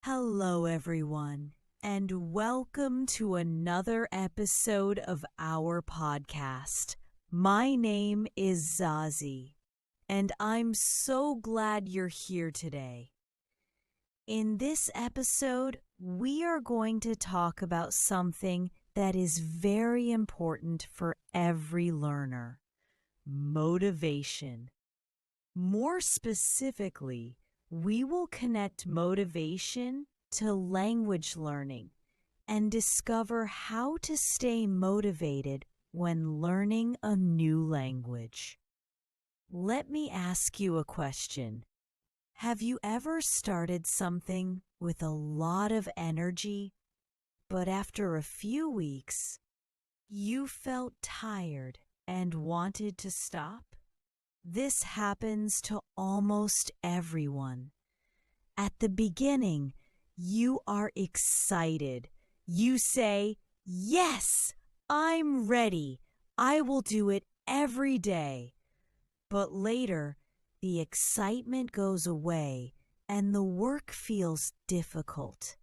Hello, everyone, and welcome to another episode of our podcast. My name is Zazie, and I'm so glad you're here today. In this episode, we are going to talk about something that is very important for every learner: motivation. More specifically, we will connect motivation to language learning and discover how to stay motivated when learning a new language. Let me ask you a question. Have you ever started something with a lot of energy, but after a few weeks, you felt tired and wanted to stop? This happens to almost everyone. At the beginning, you are excited. You say, "Yes, I'm ready. I will do it every day." But later, the excitement goes away and the work feels difficult.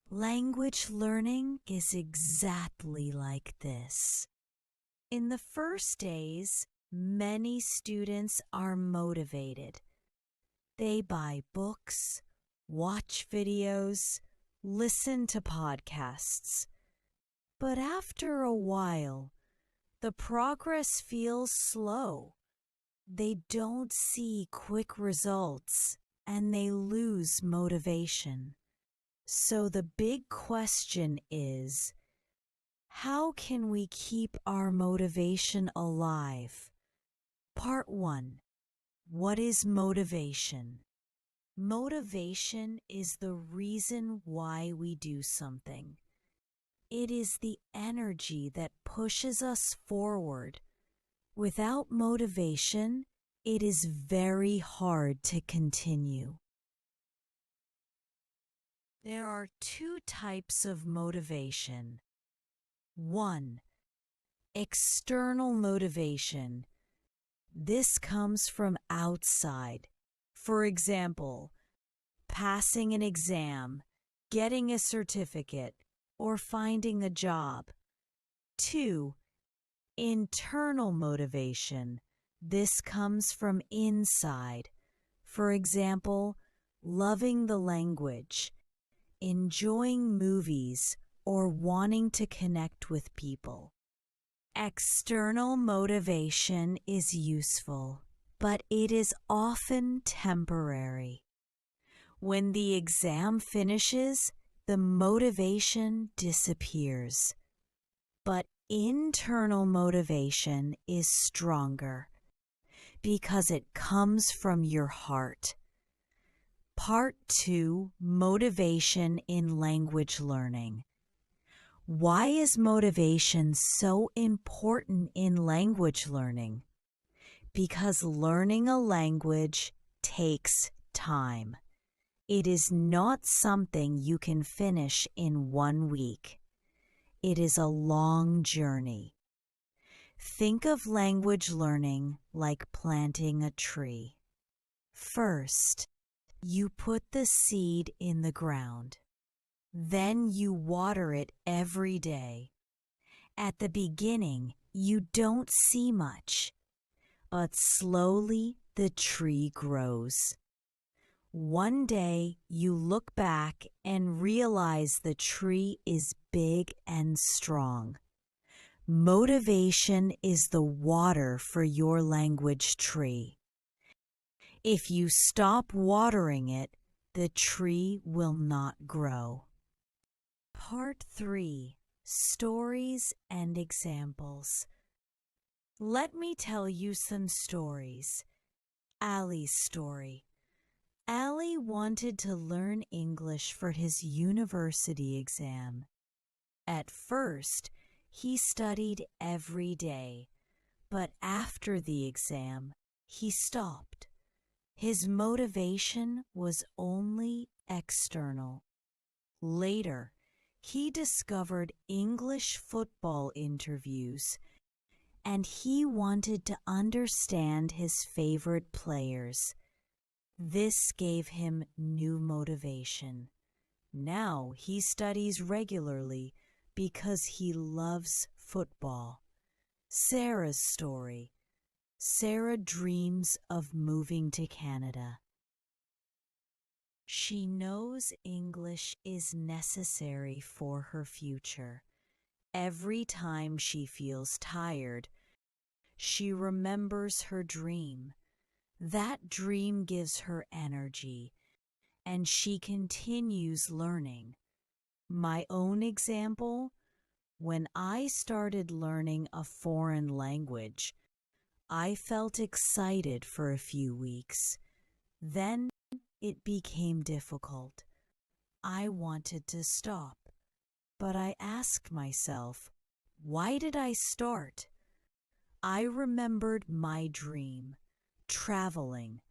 Language learning is exactly like this. In the first days, many students are motivated. They buy books, watch videos, listen to podcasts. But after a while, the progress feels slow. They don't see quick results and they lose motivation. So the big question is, how can we keep our motivation alive? Part 1. What is motivation? Motivation is the reason why we do something. It is the energy that pushes us forward. Without motivation, it is very hard to continue. There are two types of motivation. 1. External motivation. This comes from outside. For example, passing an exam, getting a certificate, or finding a job. 2. Internal motivation. This comes from inside. For example, loving the language, enjoying movies, or wanting to connect with people. External motivation is useful, but it is often temporary. When the exam finishes, the motivation disappears. But internal motivation is stronger because it comes from your heart. Part 2: Motivation in language learning. Why is motivation so important in language learning? Because learning a language takes time. It is not something you can finish in 1 week. It is a long journey. Think of language learning like planting a tree. First, you put the seed in the ground. Then you water it every day. At the beginning, you don't see much, but slowly the tree grows. One day you look back and realize the tree is big and strong. Motivation is the water for your language tree. If you stop watering it, the tree will not grow. Part 3: Stories and Examples. Let me tell you some stories. Ali's story. Ali wanted to learn English for his university exam. At first, he studied every day, but after the exam, he stopped. His motivation was only external. Later, he discovered English football interviews, and he wanted to understand his favorite players. This gave him new motivation. Now he studies regularly because he loves football. Sarah's story. Sarah dreams of moving to Canada. She knows English is necessary for her future. Every time she feels tired, she remembers her dream. That dream gives her energy, and she continues learning. My own example, when I started learning a foreign language, I felt excited for a few weeks. Then it became difficult. I wanted to stop, but I asked myself, why did I start? I remembered my dream, traveling,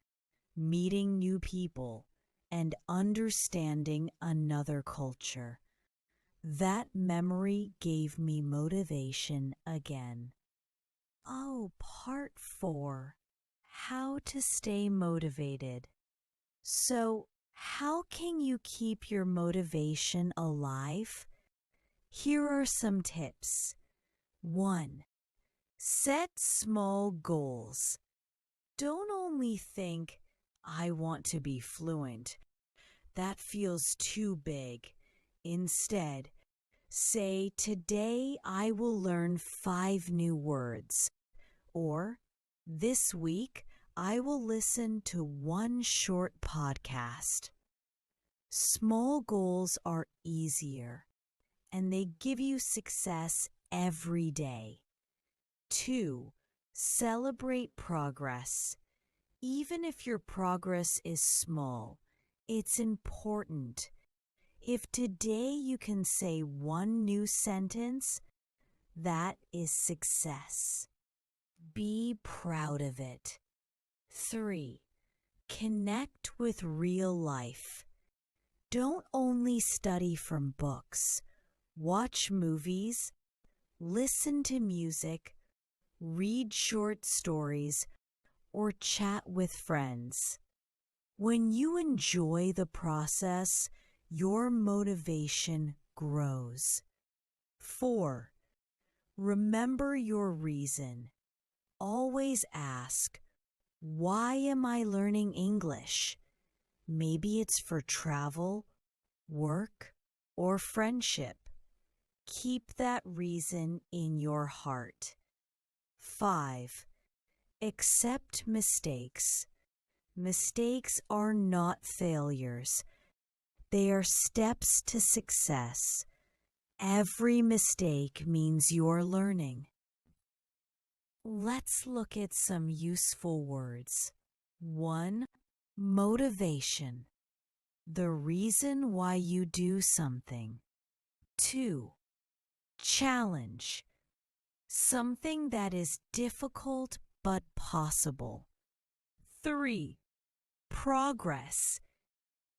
meeting new people, and understanding another culture. That memory gave me motivation again. Oh, part 4. How to stay motivated. So, how can you keep your motivation alive? Here are some tips. 1. Set small goals. Don't only think, I want to be fluent. That feels too big. Instead, say, today I will learn 5 new words. Or, this week I will listen to 1 short podcast. Small goals are easier, and they give you success every day. 2. Celebrate progress. Even if your progress is small, it's important. If today you can say 1 new sentence, that is success. Be proud of it. 3. Connect with real life. Don't only study from books. Watch movies, listen to music, read short stories, or chat with friends. When you enjoy the process, your motivation grows. 4. Remember your reason. Always ask, why am I learning English? Maybe it's for travel, work, or friendship. Keep that reason in your heart. 5. Accept mistakes. Mistakes are not failures. They are steps to success. Every mistake means you're learning. Let's look at some useful words. 1. Motivation. The reason why you do something. 2. Challenge. Something that is difficult but possible. 3. Progress.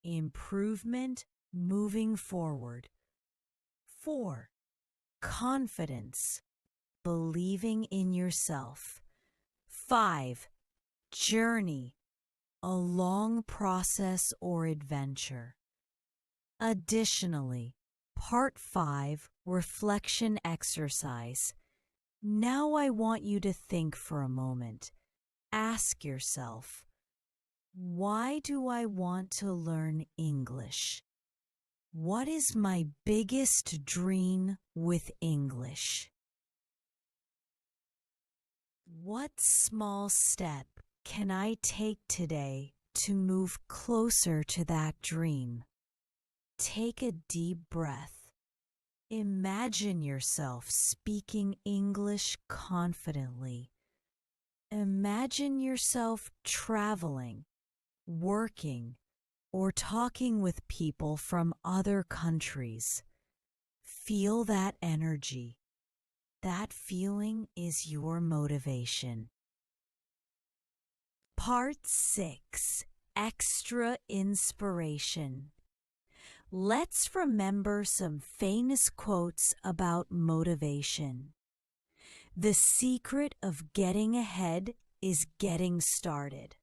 Improvement, moving forward. 4. Confidence. Believing in yourself. 5. Journey. A long process or adventure. Additionally, Part 5, Reflection Exercise. Now I want you to think for a moment. Ask yourself, why do I want to learn English? What is my biggest dream with English? What small step can I take today to move closer to that dream? Take a deep breath. Imagine yourself speaking English confidently. Imagine yourself traveling, working, or talking with people from other countries. Feel that energy. That feeling is your motivation. Part 6, Extra Inspiration. Let's remember some famous quotes about motivation. The secret of getting ahead is getting started.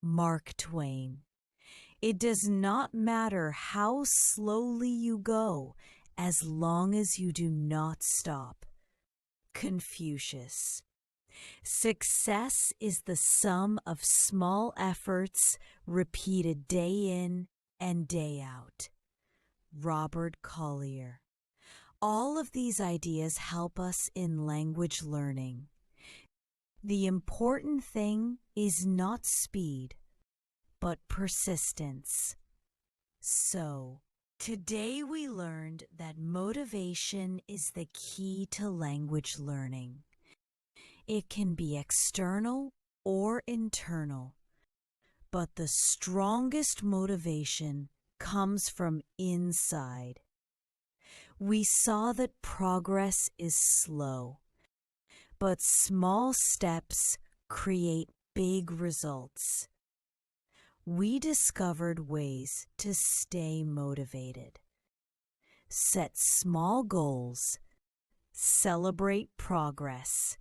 Mark Twain. It does not matter how slowly you go, as long as you do not stop. Confucius. Success is the sum of small efforts repeated day in and day out. Robert Collier. All of these ideas help us in language learning. The important thing is not speed, but persistence. So, today we learned that motivation is the key to language learning. It can be external or internal, but the strongest motivation comes from inside. We saw that progress is slow, but small steps create big results. We discovered ways to stay motivated. Set small goals, celebrate progress,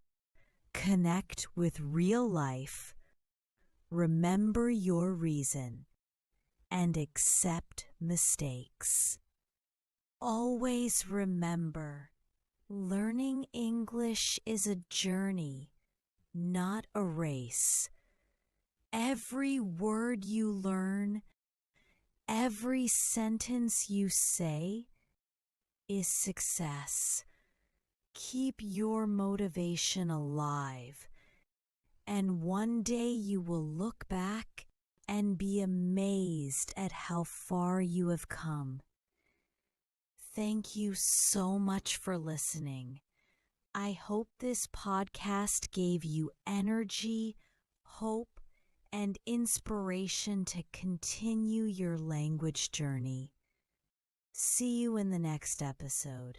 connect with real life, remember your reason, and accept mistakes. Always remember, learning English is a journey, not a race. Every word you learn, every sentence you say is success. Keep your motivation alive, and one day you will look back and be amazed at how far you have come. Thank you so much for listening. I hope this podcast gave you energy, hope, and inspiration to continue your language journey. See you in the next episode.